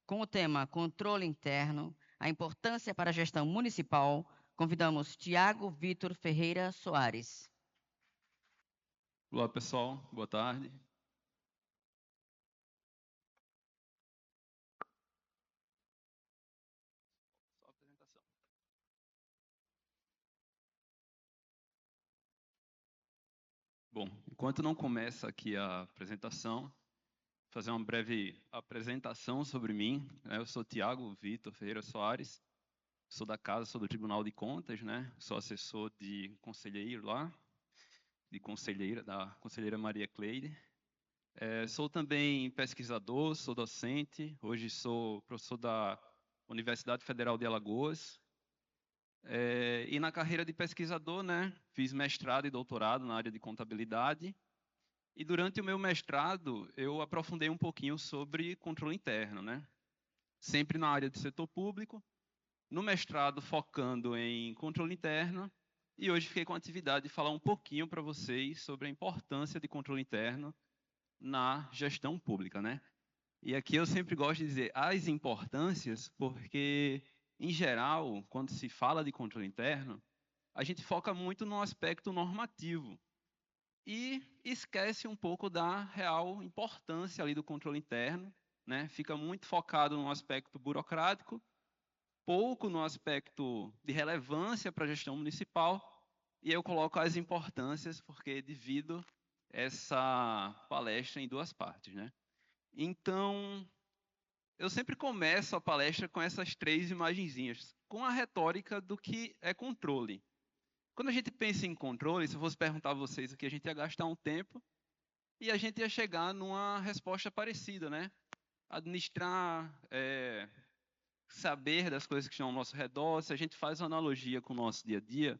Com o tema Controle Interno, a importância para a gestão municipal, convidamos Tiago Vitor Ferreira Soares. Olá, pessoal. Boa tarde. Só apresentação. Bom, enquanto não começa aqui a apresentação, vou fazer uma breve apresentação sobre mim. Eu sou Tiago Vitor Ferreira Soares, sou da casa, sou do Tribunal de Contas, né? Sou assessor de conselheiro lá, da conselheira Maria Cleide. Sou também pesquisador, sou docente, hoje sou professor da Universidade Federal de Alagoas. E na carreira de pesquisador, né, fiz mestrado e doutorado na área de contabilidade. E durante o meu mestrado, eu aprofundei um pouquinho sobre controle interno, né? Sempre na área do setor público. No mestrado, focando em controle interno. E hoje fiquei com a atividade de falar um pouquinho para vocês sobre a importância de controle interno na gestão pública, né? E aqui eu sempre gosto de dizer as importâncias, porque, em geral, quando se fala de controle interno, a gente foca muito no aspecto normativo e esquece um pouco da real importância ali do controle interno, né? Fica muito focado no aspecto burocrático, pouco no aspecto de relevância para a gestão municipal, e eu coloco as importâncias porque divido essa palestra em duas partes, né? Então, eu sempre começo a palestra com essas três imagenzinhas, com a retórica do que é controle. Quando a gente pensa em controle, se eu fosse perguntar a vocês aqui, a gente ia gastar um tempo e a gente ia chegar numa resposta parecida, né? Administrar, saber das coisas que estão ao nosso redor. Se a gente faz uma analogia com o nosso dia a dia,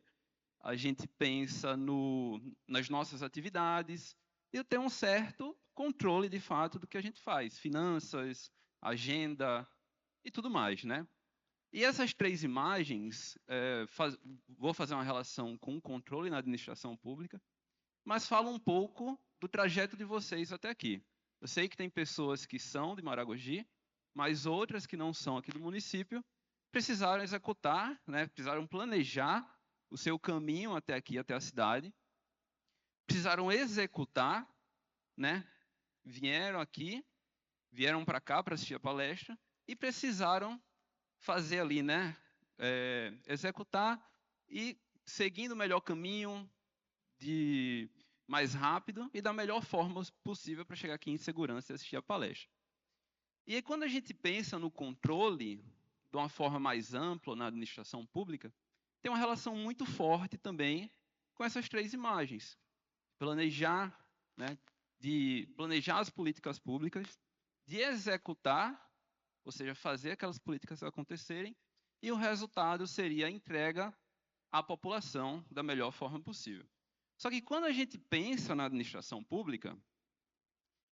a gente pensa nas nossas atividades e ter um certo controle, de fato, do que a gente faz. Finanças, agenda e tudo mais, né? E essas três imagens, vou fazer uma relação com o controle na administração pública, mas falo um pouco do trajeto de vocês até aqui. Eu sei que tem pessoas que são de Maragogi, mas outras que não são aqui do município, precisaram executar, né, precisaram planejar o seu caminho até aqui, até a cidade, precisaram executar, né, vieram aqui, vieram para cá para assistir a palestra e precisaram fazer ali, né, executar e seguindo o melhor caminho, de mais rápido e da melhor forma possível para chegar aqui em segurança e assistir a palestra. E aí, quando a gente pensa no controle de uma forma mais ampla na administração pública, tem uma relação muito forte também com essas três imagens. Planejar, né, de planejar as políticas públicas, de executar, ou seja, fazer aquelas políticas acontecerem, e o resultado seria a entrega à população da melhor forma possível. Só que quando a gente pensa na administração pública,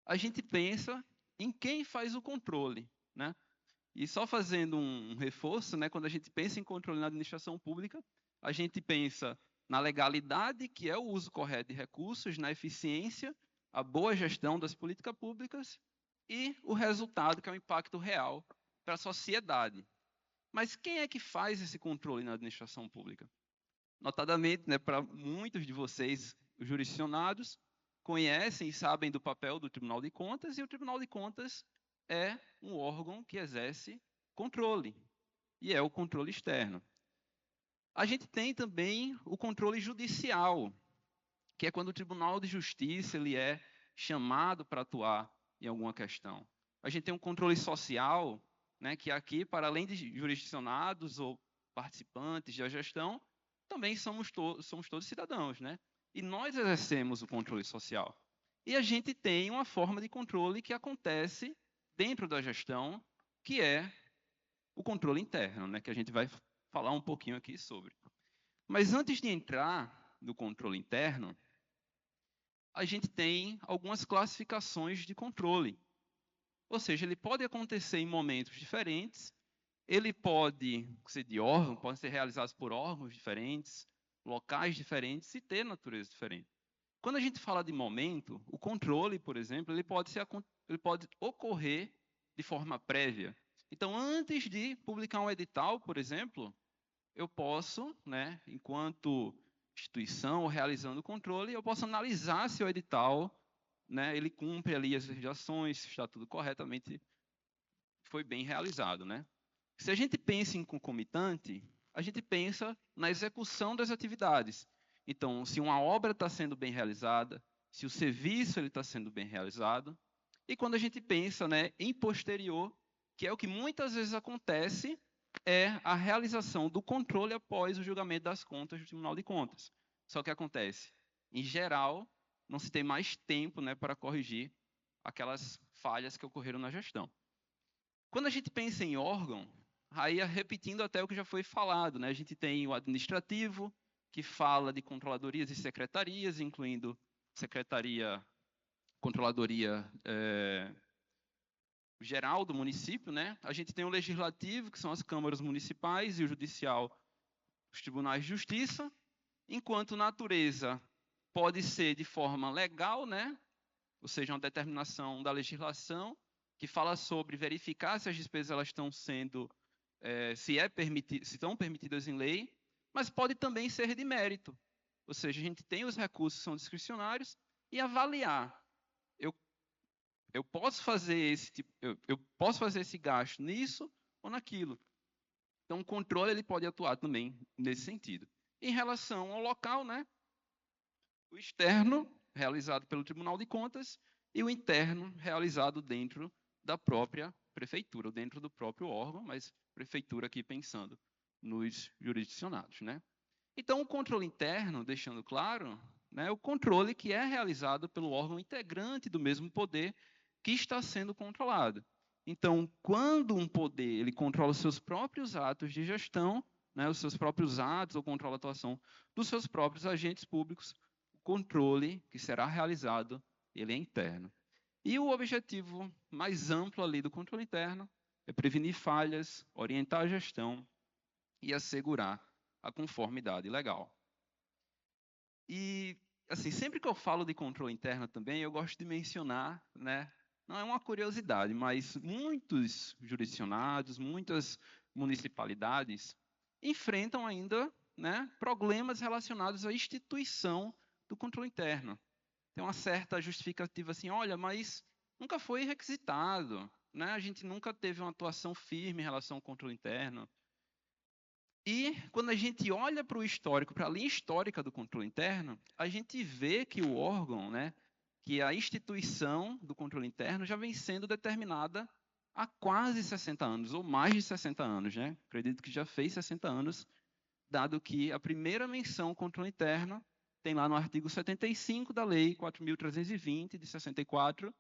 a gente pensa em quem faz o controle, né? E só fazendo um reforço, né, quando a gente pensa em controle na administração pública, a gente pensa na legalidade, que é o uso correto de recursos, na eficiência, a boa gestão das políticas públicas e o resultado, que é o impacto real para a sociedade. Mas quem é que faz esse controle na administração pública? Notadamente, né, para muitos de vocês, os jurisdicionados, conhecem e sabem do papel do Tribunal de Contas, e o Tribunal de Contas é um órgão que exerce controle, e é o controle externo. A gente tem também o controle judicial, que é quando o Tribunal de Justiça ele é chamado para atuar em alguma questão. A gente tem um controle social, né, que aqui, para além de jurisdicionados ou participantes da gestão, também somos todos cidadãos, né? E nós exercemos o controle social. E a gente tem uma forma de controle que acontece dentro da gestão, que é o controle interno, né? Que a gente vai falar um pouquinho aqui sobre. Mas antes de entrar no controle interno, a gente tem algumas classificações de controle. Ou seja, ele pode acontecer em momentos diferentes, ele pode ser de órgão, pode ser realizado por órgãos diferentes, locais diferentes e ter natureza diferente. Quando a gente fala de momento, o controle, por exemplo, ele pode ocorrer de forma prévia. Então, antes de publicar um edital, por exemplo, eu posso, né, enquanto instituição realizando o controle, eu posso analisar se o edital, né, ele cumpre ali as legislações, se está tudo corretamente, foi bem realizado, né? Se a gente pensa em concomitante, a gente pensa na execução das atividades. Então, se uma obra está sendo bem realizada, se o serviço está sendo bem realizado, e quando a gente pensa, né, em posterior, que é o que muitas vezes acontece, é a realização do controle após o julgamento das contas do Tribunal de Contas. Só que acontece, em geral, não se tem mais tempo, né, para corrigir aquelas falhas que ocorreram na gestão. Quando a gente pensa em órgão, aí repetindo até o que já foi falado, né, a gente tem o administrativo, que fala de controladorias e secretarias, incluindo secretaria, controladoria geral do município, né? A gente tem o legislativo, que são as câmaras municipais, e o judicial, os tribunais de justiça, enquanto natureza pode ser de forma legal, né? Ou seja, uma determinação da legislação que fala sobre verificar se as despesas elas estão sendo, se estão permitidas em lei, mas pode também ser de mérito. Ou seja, a gente tem os recursos que são discricionários e avaliar. Eu posso fazer eu posso fazer esse gasto nisso ou naquilo. Então, o controle ele pode atuar também nesse sentido. Em relação ao local, né? O externo, realizado pelo Tribunal de Contas, e o interno, realizado dentro da própria prefeitura, dentro do próprio órgão, mas prefeitura aqui pensando nos jurisdicionados, né? Então, o controle interno, deixando claro, né, o controle que é realizado pelo órgão integrante do mesmo poder que está sendo controlado. Então, quando um poder ele controla os seus próprios atos de gestão, né, os seus próprios atos ou controla a atuação dos seus próprios agentes públicos, o controle que será realizado ele é interno. E o objetivo mais amplo ali do controle interno é prevenir falhas, orientar a gestão e assegurar a conformidade legal. E, assim, sempre que eu falo de controle interno também, eu gosto de mencionar, né, não é uma curiosidade, mas muitos jurisdicionados, muitas municipalidades enfrentam ainda, né, problemas relacionados à instituição do controle interno. Tem uma certa justificativa assim, olha, mas nunca foi requisitado, né? A gente nunca teve uma atuação firme em relação ao controle interno. E quando a gente olha para o histórico, para a linha histórica do controle interno, a gente vê que o órgão, né, que a instituição do controle interno já vem sendo determinada há quase 60 anos, ou mais de 60 anos, né? Acredito que já fez 60 anos, dado que a primeira menção ao controle interno tem lá no artigo 75 da Lei 4.320, de 64,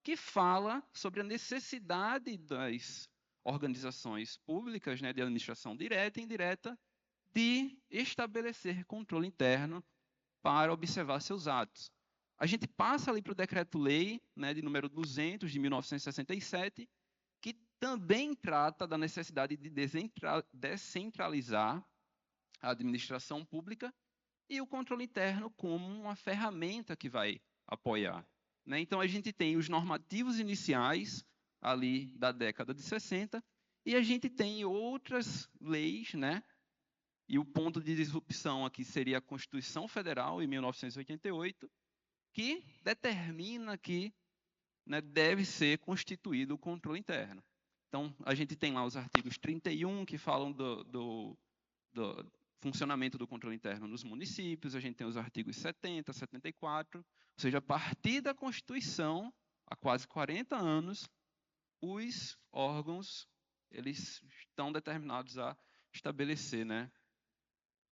que fala sobre a necessidade das organizações públicas, né, de administração direta e indireta, de estabelecer controle interno para observar seus atos. A gente passa ali para o Decreto-Lei, né, de número 200, de 1967, que também trata da necessidade de descentralizar a administração pública e o controle interno como uma ferramenta que vai apoiar. Né? Então, a gente tem os normativos iniciais, ali da década de 60, e a gente tem outras leis, né? E o ponto de disrupção aqui seria a Constituição Federal, em 1988, que determina que, né, deve ser constituído o controle interno. Então, a gente tem lá os artigos 31, que falam do funcionamento do controle interno nos municípios, a gente tem os artigos 70, 74, ou seja, a partir da Constituição, há quase 40 anos, os órgãos eles estão determinados a estabelecer, né,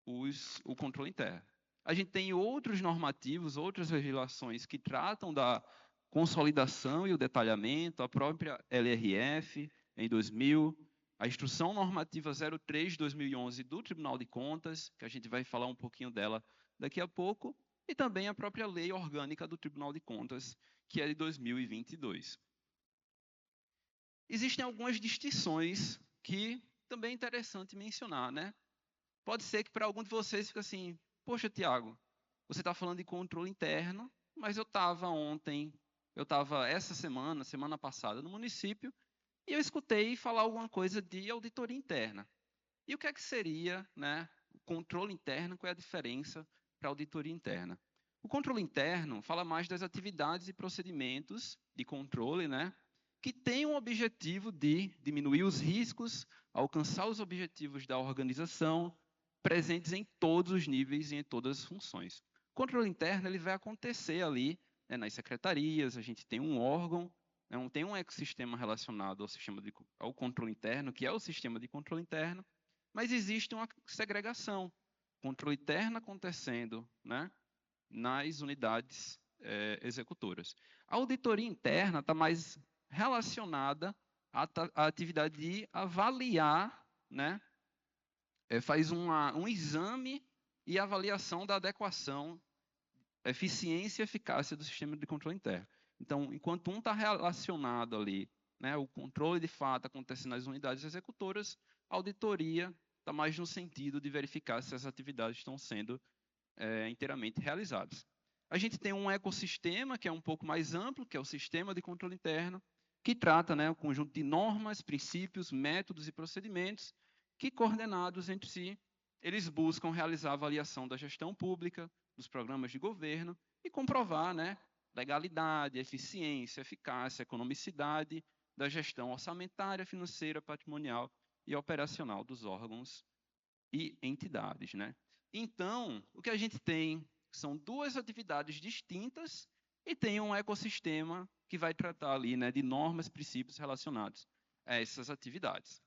o controle interno. A gente tem outros normativos, outras legislações que tratam da consolidação e o detalhamento, a própria LRF, em 2000, a Instrução Normativa 03 de 2011 do Tribunal de Contas, que a gente vai falar um pouquinho dela daqui a pouco, e também a própria Lei Orgânica do Tribunal de Contas, que é de 2022. Existem algumas distinções que também é interessante mencionar, né? Pode ser que para algum de vocês fique assim, poxa, Tiago, você está falando de controle interno, mas eu estava essa semana passada no município, E eu escutei falar alguma coisa de auditoria interna. E o que é que seria, né, o controle interno? Qual é a diferença para a auditoria interna? O controle interno fala mais das atividades e procedimentos de controle, né, que têm o objetivo de diminuir os riscos, alcançar os objetivos da organização, presentes em todos os níveis e em todas as funções. O controle interno ele vai acontecer ali, né, nas secretarias, a gente tem um órgão, né, tem um ecossistema relacionado ao controle interno, que é o sistema de controle interno, mas existe uma segregação, controle interno acontecendo, né, nas unidades executoras. A auditoria interna está mais relacionada à atividade de avaliar, né, faz um exame e avaliação da adequação, eficiência e eficácia do sistema de controle interno. Então, enquanto um está relacionado ali, né, o controle de fato acontecendo nas unidades executoras, a auditoria está mais no sentido de verificar se as atividades estão sendo inteiramente realizadas. A gente tem um ecossistema que é um pouco mais amplo, que é o sistema de controle interno, que trata, né, um conjunto de normas, princípios, métodos e procedimentos que, coordenados entre si, eles buscam realizar a avaliação da gestão pública, dos programas de governo e comprovar, né, legalidade, eficiência, eficácia, economicidade da gestão orçamentária, financeira, patrimonial e operacional dos órgãos e entidades, né? Então, o que a gente tem são duas atividades distintas e tem um ecossistema que vai tratar ali, né, de normas, princípios relacionados a essas atividades.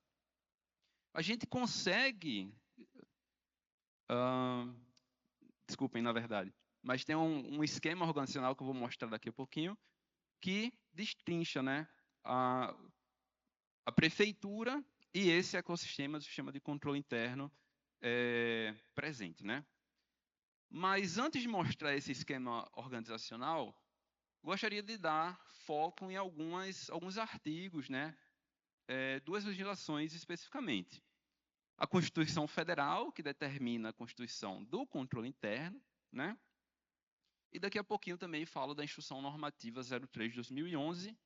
A gente consegue, desculpem, na verdade, mas tem um esquema organizacional que eu vou mostrar daqui a pouquinho, que destrincha, né, a prefeitura e esse ecossistema do sistema de controle interno presente, né? Mas antes de mostrar esse esquema organizacional, gostaria de dar foco em alguns artigos, né? Duas legislações especificamente. A Constituição Federal, que determina a constituição do controle interno, né? E daqui a pouquinho também falo da Instrução Normativa 03 de 2011,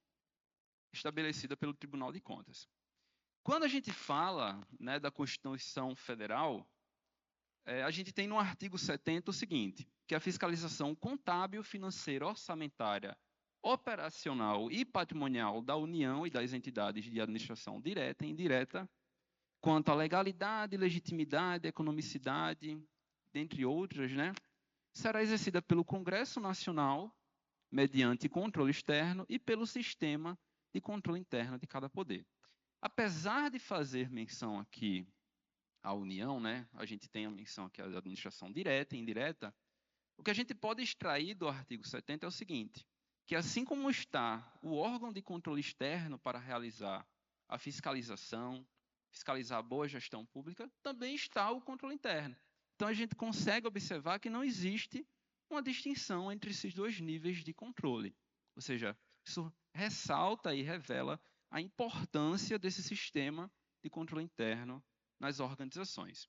estabelecida pelo Tribunal de Contas. Quando a gente fala, né, da Constituição Federal, a gente tem no artigo 70 o seguinte, que a fiscalização contábil, financeira, orçamentária, operacional e patrimonial da União e das entidades de administração direta e indireta, quanto à legalidade, legitimidade, economicidade, dentre outras, né, será exercida pelo Congresso Nacional, mediante controle externo, e pelo sistema de controle interno de cada poder. Apesar de fazer menção aqui à União, né, a gente tem a menção aqui à administração direta e indireta, o que a gente pode extrair do artigo 70 é o seguinte, que assim como está o órgão de controle externo para realizar a fiscalização, fiscalizar a boa gestão pública, também está o controle interno. Então, a gente consegue observar que não existe uma distinção entre esses dois níveis de controle. Ou seja, isso ressalta e revela a importância desse sistema de controle interno nas organizações.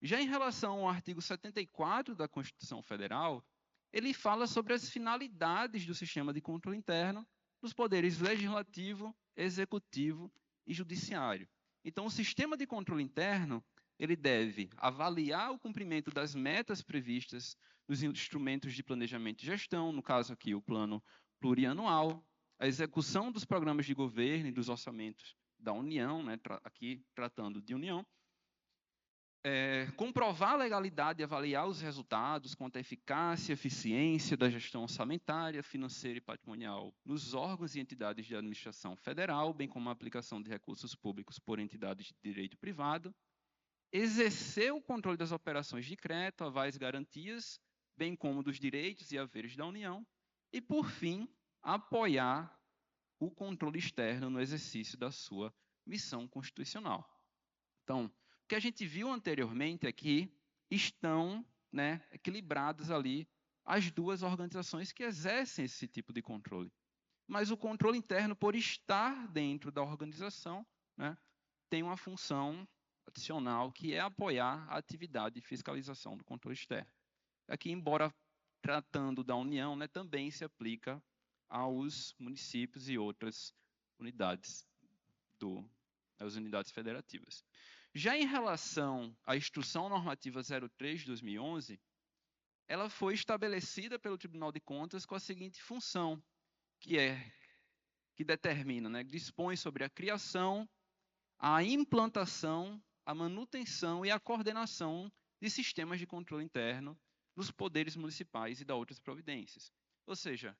Já em relação ao artigo 74 da Constituição Federal, ele fala sobre as finalidades do sistema de controle interno dos poderes legislativo, executivo e judiciário. Então, o sistema de controle interno, ele deve avaliar o cumprimento das metas previstas nos instrumentos de planejamento e gestão, no caso aqui o plano plurianual, a execução dos programas de governo e dos orçamentos da União, né, aqui tratando de União, comprovar a legalidade e avaliar os resultados quanto à eficácia e eficiência da gestão orçamentária, financeira e patrimonial nos órgãos e entidades de administração federal, bem como a aplicação de recursos públicos por entidades de direito privado, exercer o controle das operações de crédito, avais e garantias, bem como dos direitos e haveres da União, e, por fim, apoiar o controle externo no exercício da sua missão constitucional. Então, o que a gente viu anteriormente é que estão, né, equilibradas ali as duas organizações que exercem esse tipo de controle. Mas o controle interno, por estar dentro da organização, né, tem uma função adicional que é apoiar a atividade de fiscalização do controle externo. Aqui, embora tratando da União, né, também se aplica aos municípios e outras unidades das unidades federativas. Já em relação à Instrução Normativa 03 de 2011, ela foi estabelecida pelo Tribunal de Contas com a seguinte função, que determina, né, dispõe sobre a criação, a implantação, a manutenção e a coordenação de sistemas de controle interno dos poderes municipais e da outras providências. Ou seja,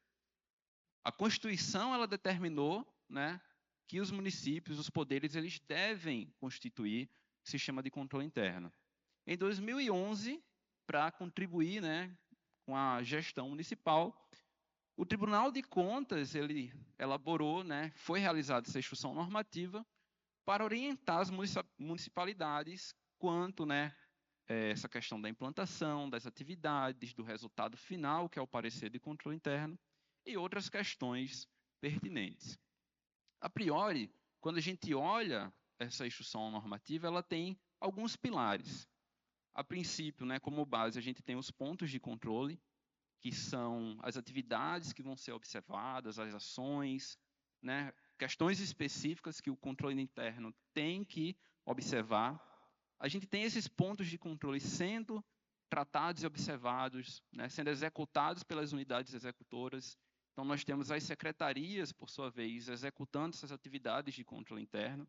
a Constituição ela determinou, né, que os municípios, os poderes, eles devem constituir sistema de controle interno. Em 2011, para contribuir, né, com a gestão municipal, o Tribunal de Contas ele elaborou, né, foi realizada essa instrução normativa para orientar as municipalidades quanto, né, essa questão da implantação, das atividades, do resultado final, que é o parecer de controle interno, e outras questões pertinentes. A priori, quando a gente olha essa instrução normativa, ela tem alguns pilares. A princípio, né, como base, a gente tem os pontos de controle, que são as atividades que vão ser observadas, as ações, né, questões específicas que o controle interno tem que observar. A gente tem esses pontos de controle sendo tratados e observados, né, sendo executados pelas unidades executoras. Então, nós temos as secretarias, por sua vez, executando essas atividades de controle interno.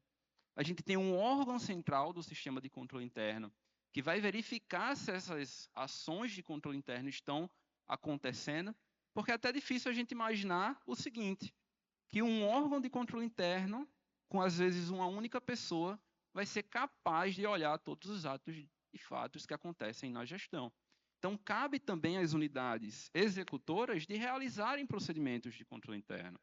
A gente tem um órgão central do sistema de controle interno, que vai verificar se essas ações de controle interno estão acontecendo, porque é até difícil a gente imaginar o seguinte, que um órgão de controle interno, com às vezes uma única pessoa, vai ser capaz de olhar todos os atos e fatos que acontecem na gestão. Então, cabe também às unidades executoras de realizarem procedimentos de controle interno.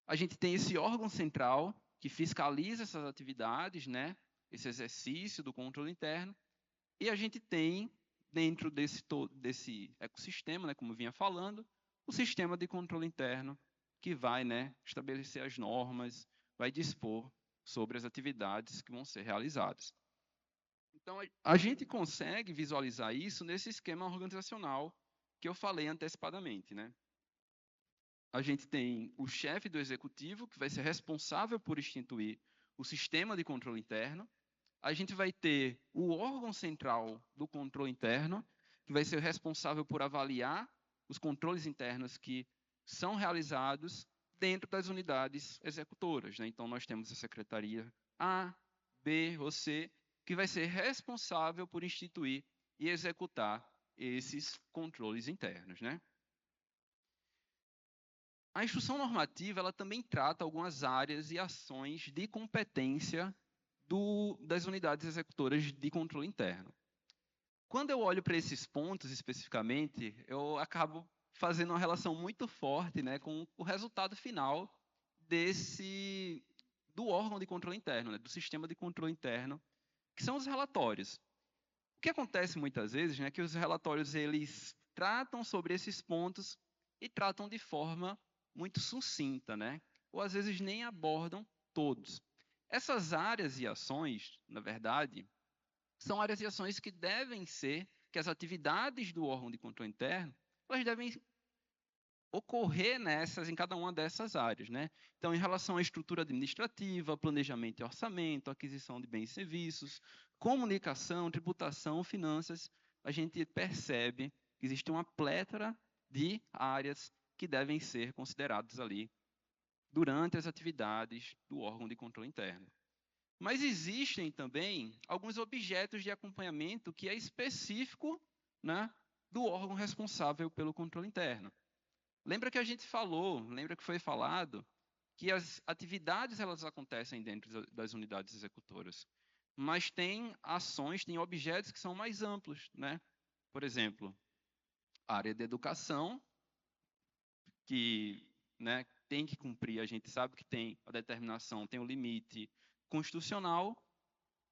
A gente tem esse órgão central que fiscaliza essas atividades, né, esse exercício do controle interno, e a gente tem, dentro desse ecossistema, né, como eu vinha falando, o sistema de controle interno, que vai, né, estabelecer as normas, vai dispor sobre as atividades que vão ser realizadas. Então, a gente consegue visualizar isso nesse esquema organizacional que eu falei antecipadamente, né? A gente tem o chefe do executivo, que vai ser responsável por instituir o sistema de controle interno. A gente vai ter o órgão central do controle interno, que vai ser responsável por avaliar os controles internos que são realizados dentro das unidades executoras, né? Então, nós temos a secretaria A, B ou C, que vai ser responsável por instituir e executar esses controles internos, né? A instrução normativa ela também trata algumas áreas e ações de competência das unidades executoras de controle interno. Quando eu olho para esses pontos especificamente, eu acabo fazendo uma relação muito forte, né, com o resultado final do órgão de controle interno, né, do sistema de controle interno, que são os relatórios. O que acontece muitas vezes, né, é que os relatórios eles tratam sobre esses pontos e tratam de forma muito sucinta, né, ou às vezes nem abordam todos. Essas áreas e ações, na verdade, são áreas e ações que devem ser, que as atividades do órgão de controle interno, elas devem ocorrer em cada uma dessas áreas, né? Então, em relação à estrutura administrativa, planejamento e orçamento, aquisição de bens e serviços, comunicação, tributação, finanças, a gente percebe que existe uma plétora de áreas que devem ser consideradas ali durante as atividades do órgão de controle interno. Mas existem também alguns objetos de acompanhamento que é específico, né, do órgão responsável pelo controle interno. Lembra que a gente falou, lembra que foi falado que as atividades elas acontecem dentro das unidades executoras, mas tem ações, tem objetos que são mais amplos, né? Por exemplo, a área de educação, que, né, tem que cumprir, a gente sabe que tem a determinação, tem o limite constitucional,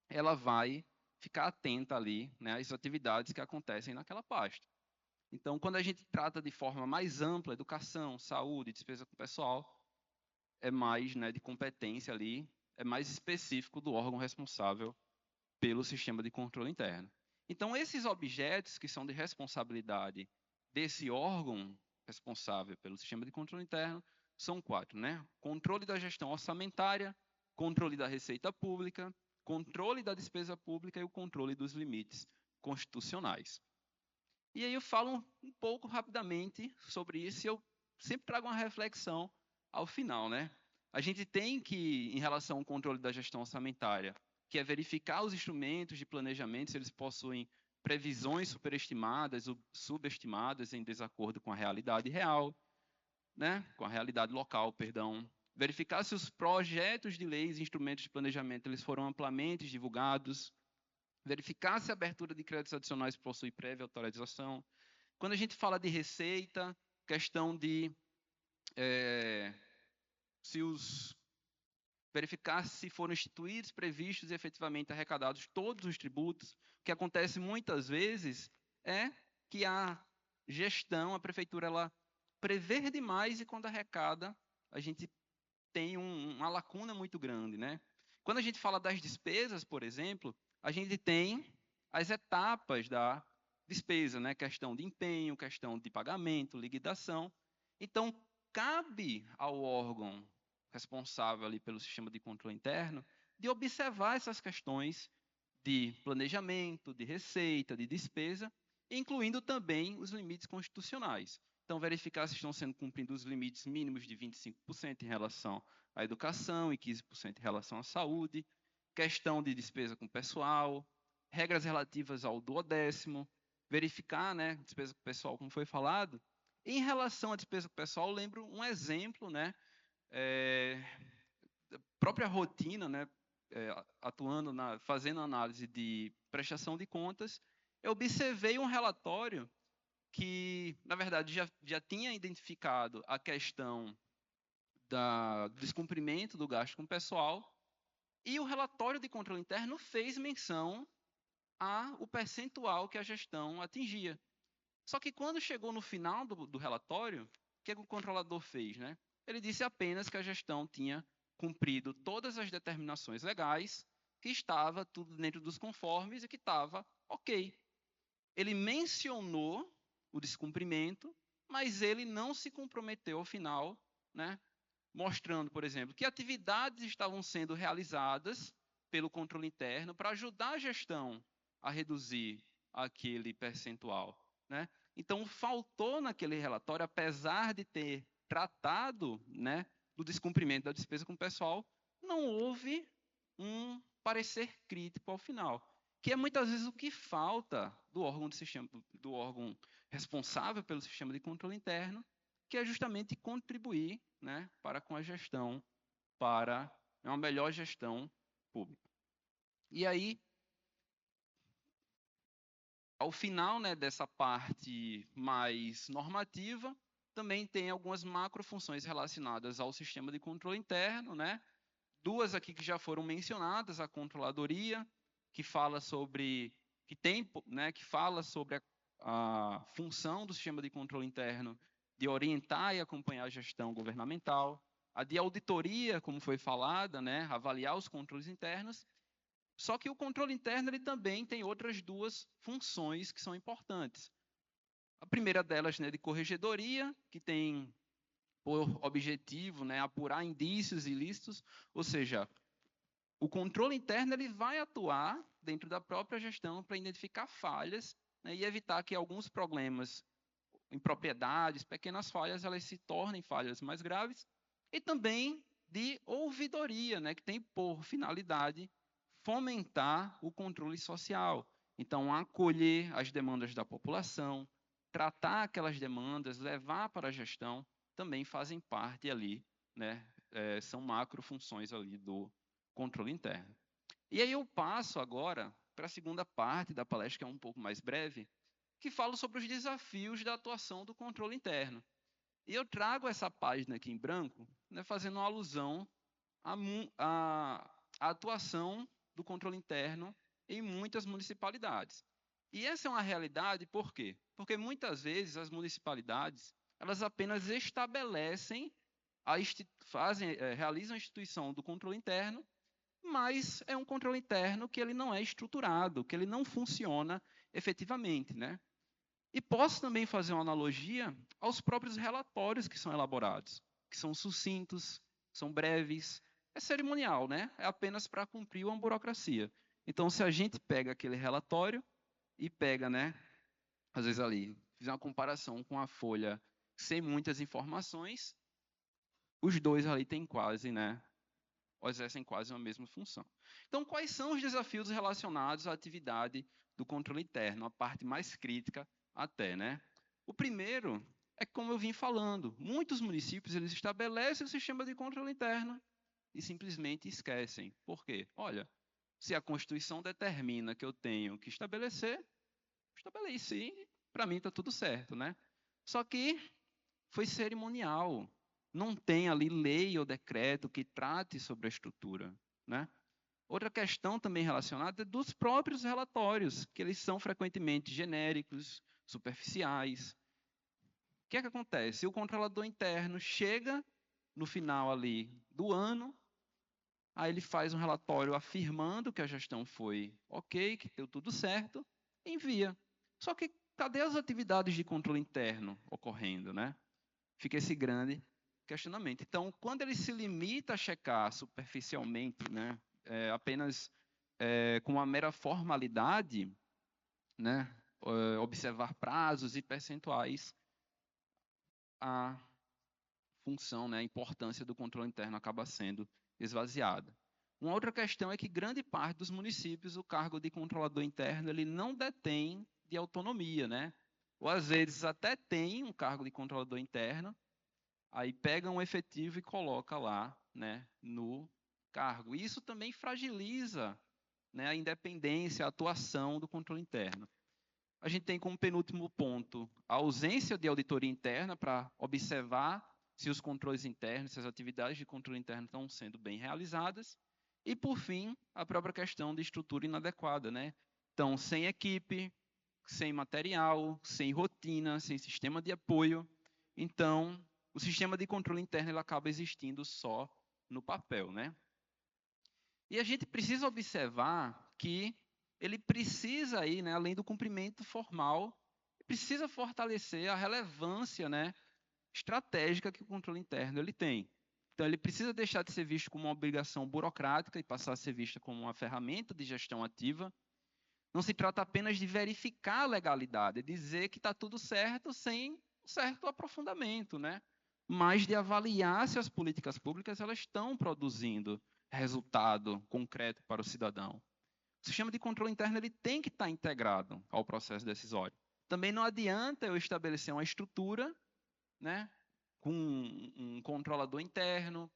ela vai ficar atenta ali, né, às atividades que acontecem naquela pasta. Então, quando a gente trata de forma mais ampla, educação, saúde, despesa com o pessoal, é mais, né, de competência ali, é mais específico do órgão responsável pelo sistema de controle interno. Então, esses objetos que são de responsabilidade desse órgão responsável pelo sistema de controle interno são 4, né? Controle da gestão orçamentária, controle da receita pública, controle da despesa pública e o controle dos limites constitucionais. E aí eu falo um pouco rapidamente sobre isso e eu sempre trago uma reflexão ao final, né? A gente tem que, em relação ao controle da gestão orçamentária, que é verificar os instrumentos de planejamento, se eles possuem previsões superestimadas ou subestimadas em desacordo com a realidade real, né? Com a realidade local, perdão. Verificar se os projetos de leis e instrumentos de planejamento eles foram amplamente divulgados. Verificar se a abertura de créditos adicionais possui prévia autorização. Quando a gente fala de receita, questão de verificar se foram instituídos, previstos e efetivamente arrecadados todos os tributos. O que acontece muitas vezes é que a gestão, a prefeitura, ela prevê demais e quando arrecada, a gente tem uma lacuna muito grande, né? Quando a gente fala das despesas, por exemplo, a gente tem as etapas da despesa, né? Questão de empenho, questão de pagamento, liquidação. Então, cabe ao órgão responsável ali pelo sistema de controle interno de observar essas questões de planejamento, de receita, de despesa, incluindo também os limites constitucionais. Então, verificar se estão sendo cumpridos os limites mínimos de 25% em relação à educação e 15% em relação à saúde, questão de despesa com pessoal, regras relativas ao duodécimo, verificar, né, despesa com pessoal, como foi falado. Em relação à despesa com pessoal, eu lembro um exemplo, né, própria rotina, né, atuando fazendo análise de prestação de contas, eu observei um relatório que, na verdade, já tinha identificado a questão do descumprimento do gasto com pessoal e o relatório de controle interno fez menção ao percentual que a gestão atingia. Só que quando chegou no final do relatório, o que o controlador fez, né? Ele disse apenas que a gestão tinha cumprido todas as determinações legais, que estava tudo dentro dos conformes e que estava ok. Ele mencionou o descumprimento, mas ele não se comprometeu ao final, né? Mostrando, por exemplo, que atividades estavam sendo realizadas pelo controle interno para ajudar a gestão a reduzir aquele percentual, né? Então, faltou naquele relatório, apesar de ter tratado, né, do descumprimento da despesa com o pessoal, não houve um parecer crítico ao final, que é muitas vezes o que falta do órgão responsável pelo sistema de controle interno, que é justamente contribuir, né, para com a gestão, para uma melhor gestão pública. E aí, ao final, né, dessa parte mais normativa, também tem algumas macrofunções relacionadas ao sistema de controle interno, né? Duas aqui que já foram mencionadas, a controladoria, que fala sobre a função do sistema de controle interno de orientar e acompanhar a gestão governamental, a de auditoria, como foi falada, né, avaliar os controles internos. Só que o controle interno ele também tem outras duas funções que são importantes. A primeira delas, né, de corregedoria, que tem por objetivo, né, apurar indícios ilícitos, ou seja, o controle interno ele vai atuar dentro da própria gestão para identificar falhas, né, e evitar que alguns problemas, impropriedades, pequenas falhas, elas se tornem falhas mais graves, e também de ouvidoria, né, que tem por finalidade fomentar o controle social. Então, acolher as demandas da população, tratar aquelas demandas, levar para a gestão, também fazem parte ali, né, são macrofunções ali do controle interno. E aí eu passo agora para a segunda parte da palestra, que é um pouco mais breve, que fala sobre os desafios da atuação do controle interno. E eu trago essa página aqui em branco, né, fazendo uma alusão à atuação do controle interno em muitas municipalidades. E essa é uma realidade por quê? Porque muitas vezes as municipalidades elas apenas estabelecem, realizam a instituição do controle interno, mas é um controle interno que ele não é estruturado, que ele não funciona efetivamente, né? E posso também fazer uma analogia aos próprios relatórios que são elaborados, que são sucintos, são breves, é cerimonial, né? É apenas para cumprir uma burocracia. Então, se a gente pega aquele relatório e pega, né, às vezes ali, fizer uma comparação com a folha sem muitas informações, os dois ali têm quase, né, exercem quase a mesma função. Então, quais são os desafios relacionados à atividade do controle interno, a parte mais crítica até, né? O primeiro é como eu vim falando, muitos municípios eles estabelecem o sistema de controle interno e simplesmente esquecem. Por quê? Olha, se a Constituição determina que eu tenho que estabelecer, estabeleci, para mim está tudo certo, né? Só que foi cerimonial. Não tem ali lei ou decreto que trate sobre a estrutura, né? Outra questão também relacionada é dos próprios relatórios, que eles são frequentemente genéricos, superficiais. O que é que acontece? O controlador interno chega no final ali do ano, aí ele faz um relatório afirmando que a gestão foi ok, que deu tudo certo, e envia. Só que cadê as atividades de controle interno ocorrendo, né? Fica esse grande questionamento. Então, quando ele se limita a checar superficialmente, né, apenas com uma mera formalidade, né, observar prazos e percentuais, a função, né, a importância do controle interno acaba sendo esvaziada. Uma outra questão é que grande parte dos municípios, o cargo de controlador interno, ele não detém de autonomia, né? Ou às vezes até tem um cargo de controlador interno, aí pega um efetivo e coloca lá, né, no cargo. Isso também fragiliza, né, a independência, a atuação do controle interno. A gente tem como penúltimo ponto a ausência de auditoria interna para observar se os controles internos, se as atividades de controle interno estão sendo bem realizadas. E, por fim, a própria questão de estrutura inadequada, né? Então, sem equipe, sem material, sem rotina, sem sistema de apoio. Então, o sistema de controle interno ele acaba existindo só no papel, né? E a gente precisa observar que ele precisa aí, né, além do cumprimento formal, precisa fortalecer a relevância, né, estratégica que o controle interno ele tem. Então, ele precisa deixar de ser visto como uma obrigação burocrática e passar a ser vista como uma ferramenta de gestão ativa. Não se trata apenas de verificar a legalidade, dizer que está tudo certo sem certo aprofundamento, né? Mas de avaliar se as políticas públicas elas estão produzindo resultado concreto para o cidadão. O sistema de controle interno ele tem que estar integrado ao processo decisório. Também não adianta eu estabelecer uma estrutura, né, com um controlador interno,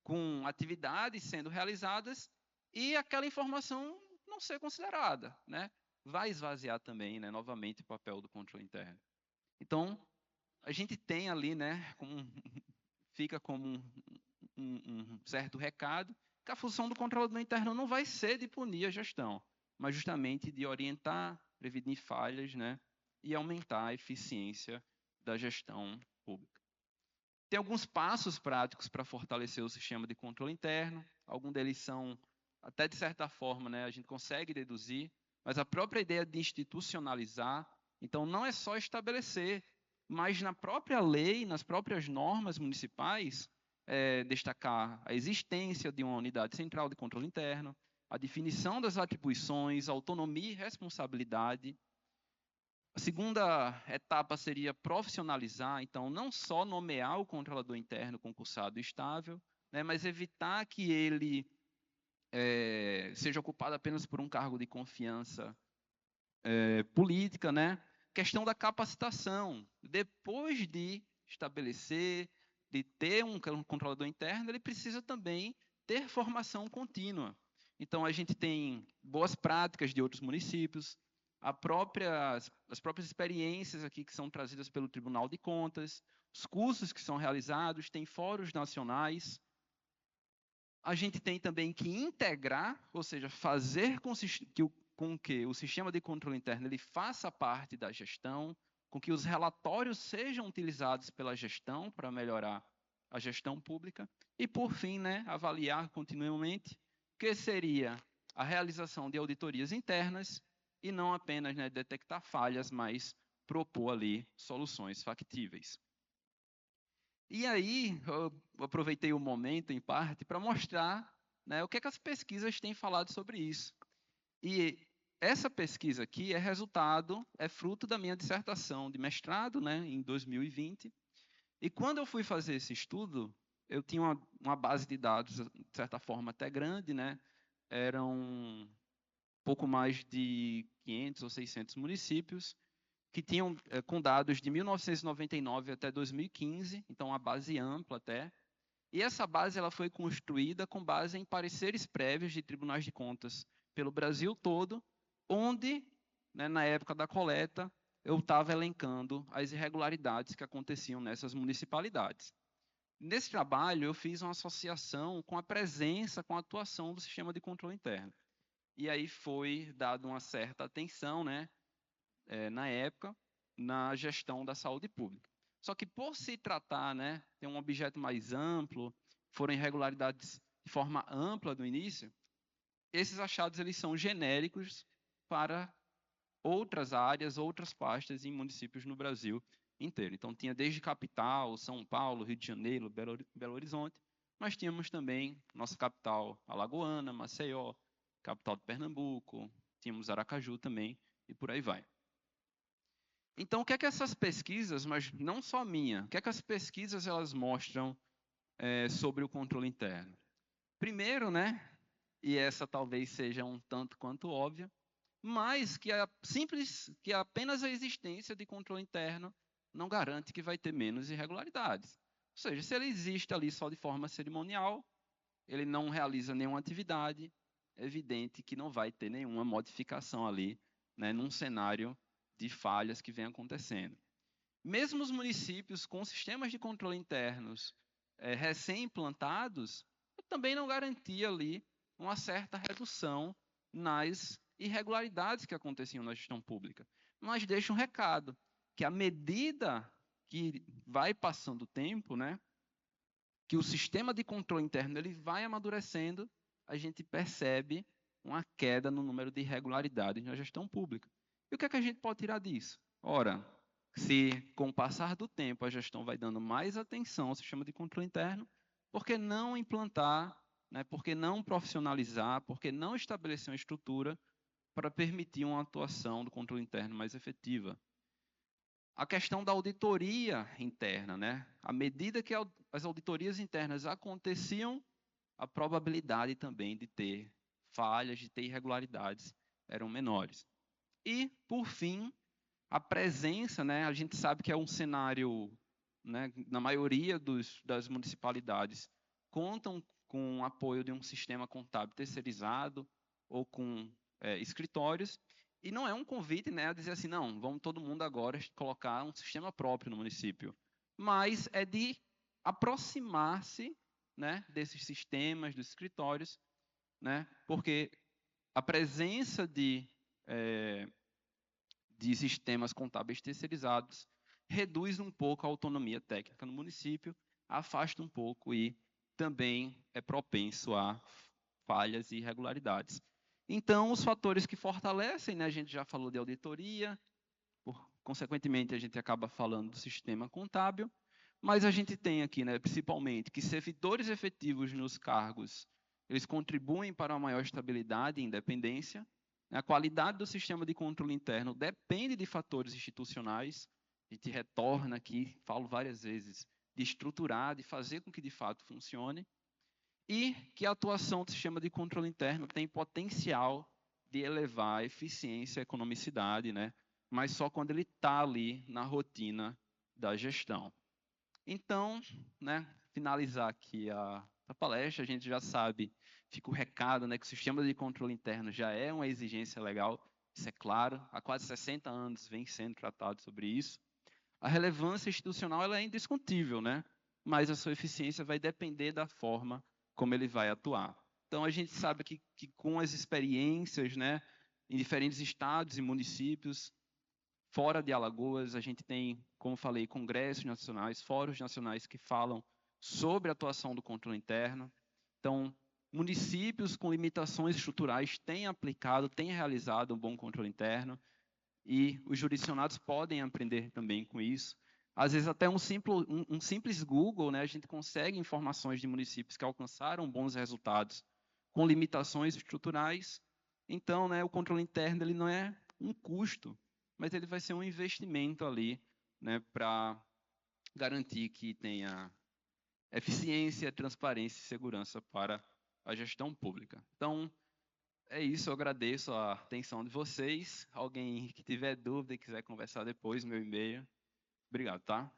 com atividades sendo realizadas e aquela informação não ser considerada, né? Vai esvaziar também, né, novamente o papel do controle interno. Então, a gente tem ali, né, fica como um certo recado, que a função do controlador interno não vai ser de punir a gestão, mas justamente de orientar, prevenir falhas, né, e aumentar a eficiência da gestão pública. Tem alguns passos práticos para fortalecer o sistema de controle interno, alguns deles são, até de certa forma, né, a gente consegue deduzir, mas a própria ideia de institucionalizar, então não é só estabelecer, mas na própria lei, nas próprias normas municipais, destacar a existência de uma unidade central de controle interno, a definição das atribuições, autonomia e responsabilidade. A segunda etapa seria profissionalizar, então, não só nomear o controlador interno concursado estável, né, mas evitar que ele seja ocupado apenas por um cargo de confiança política, né? Questão da capacitação. Depois de estabelecer, de ter um controlador interno, ele precisa também ter formação contínua. Então, a gente tem boas práticas de outros municípios, as próprias experiências aqui que são trazidas pelo Tribunal de Contas, os cursos que são realizados, tem fóruns nacionais. A gente tem também que integrar, ou seja, fazer com que o sistema de controle interno ele faça parte da gestão, com que os relatórios sejam utilizados pela gestão para melhorar a gestão pública e, por fim, né, avaliar continuamente o que seria a realização de auditorias internas e não apenas, né, detectar falhas, mas propor ali soluções factíveis. E aí, eu aproveitei o momento, em parte, para mostrar, né, o que é que as pesquisas têm falado sobre isso. E essa pesquisa aqui é fruto da minha dissertação de mestrado, né, em 2020. E quando eu fui fazer esse estudo, eu tinha uma base de dados, de certa forma, até grande, né? Eram pouco mais de 500 ou 600 municípios, que tinham com dados de 1999 até 2015, então uma base ampla até. E essa base ela foi construída com base em pareceres prévios de tribunais de contas pelo Brasil todo, onde, né, na época da coleta, eu estava elencando as irregularidades que aconteciam nessas municipalidades. Nesse trabalho, eu fiz uma associação com a presença, com a atuação do sistema de controle interno. E aí foi dado uma certa atenção, né, na época, na gestão da saúde pública. Só que por se tratar, né, ter um objeto mais amplo, foram irregularidades de forma ampla no início, esses achados eles são genéricos para outras áreas, outras pastas em municípios no Brasil inteiro. Então tinha desde capital, São Paulo, Rio de Janeiro, Belo Horizonte, mas tínhamos também nossa capital alagoana, Maceió, capital de Pernambuco, tínhamos Aracaju também e por aí vai. Então, o que é que essas pesquisas, mas não só minha, o que é que as pesquisas elas mostram sobre o controle interno? Primeiro, né, e essa talvez seja um tanto quanto óbvia, mas que apenas a existência de controle interno não garante que vai ter menos irregularidades. Ou seja, se ele existe ali só de forma cerimonial, ele não realiza nenhuma atividade, é evidente que não vai ter nenhuma modificação ali, né, num cenário de falhas que vem acontecendo. Mesmo os municípios com sistemas de controle internos recém-implantados, também não garantia ali uma certa redução nas irregularidades que aconteciam na gestão pública. Mas deixa um recado, que à medida que vai passando o tempo, né, que o sistema de controle interno ele vai amadurecendo, a gente percebe uma queda no número de irregularidades na gestão pública. E o que é que a gente pode tirar disso? Ora, se com o passar do tempo a gestão vai dando mais atenção ao sistema de controle interno, por que não implantar, né, por que não profissionalizar, por que não estabelecer uma estrutura para permitir uma atuação do controle interno mais efetiva? A questão da auditoria interna, né? À medida que as auditorias internas aconteciam, a probabilidade também de ter falhas, de ter irregularidades eram menores. E, por fim, a presença, né? A gente sabe que é um cenário, né, na maioria das municipalidades, contam com o apoio de um sistema contábil terceirizado ou com escritórios, e não é um convite, né, a dizer assim, não, vamos todo mundo agora colocar um sistema próprio no município, mas é de aproximar-se, né, desses sistemas, dos escritórios, né, porque a presença de sistemas contábeis terceirizados reduz um pouco a autonomia técnica no município, afasta um pouco e também é propenso a falhas e irregularidades. Então, os fatores que fortalecem, né, a gente já falou de auditoria, consequentemente, a gente acaba falando do sistema contábil, mas a gente tem aqui, né, principalmente, que servidores efetivos nos cargos, eles contribuem para uma maior estabilidade e independência. A qualidade do sistema de controle interno depende de fatores institucionais. A gente retorna aqui, falo várias vezes, de estruturar, de fazer com que de fato funcione. E que a atuação do sistema de controle interno tem potencial de elevar a eficiência e a economicidade, né? Mas só quando ele está ali na rotina da gestão. Então, né, finalizar aqui a palestra, a gente já sabe, fica o recado, né, que o sistema de controle interno já é uma exigência legal, isso é claro, há quase 60 anos vem sendo tratado sobre isso. A relevância institucional ela é indiscutível, né? Mas a sua eficiência vai depender da forma como ele vai atuar. Então, a gente sabe que com as experiências, né, em diferentes estados e municípios, fora de Alagoas, a gente tem, como falei, congressos nacionais, fóruns nacionais que falam sobre a atuação do controle interno. Então, municípios com limitações estruturais têm aplicado, têm realizado um bom controle interno, e os jurisdicionados podem aprender também com isso. Às vezes até um simples Google, né, a gente consegue informações de municípios que alcançaram bons resultados com limitações estruturais. Então, né, o controle interno ele não é um custo, mas ele vai ser um investimento ali, né, para garantir que tenha eficiência, transparência e segurança para a gestão pública. Então, é isso, eu agradeço a atenção de vocês. Alguém que tiver dúvida e quiser conversar depois, meu e-mail. Obrigado, tá?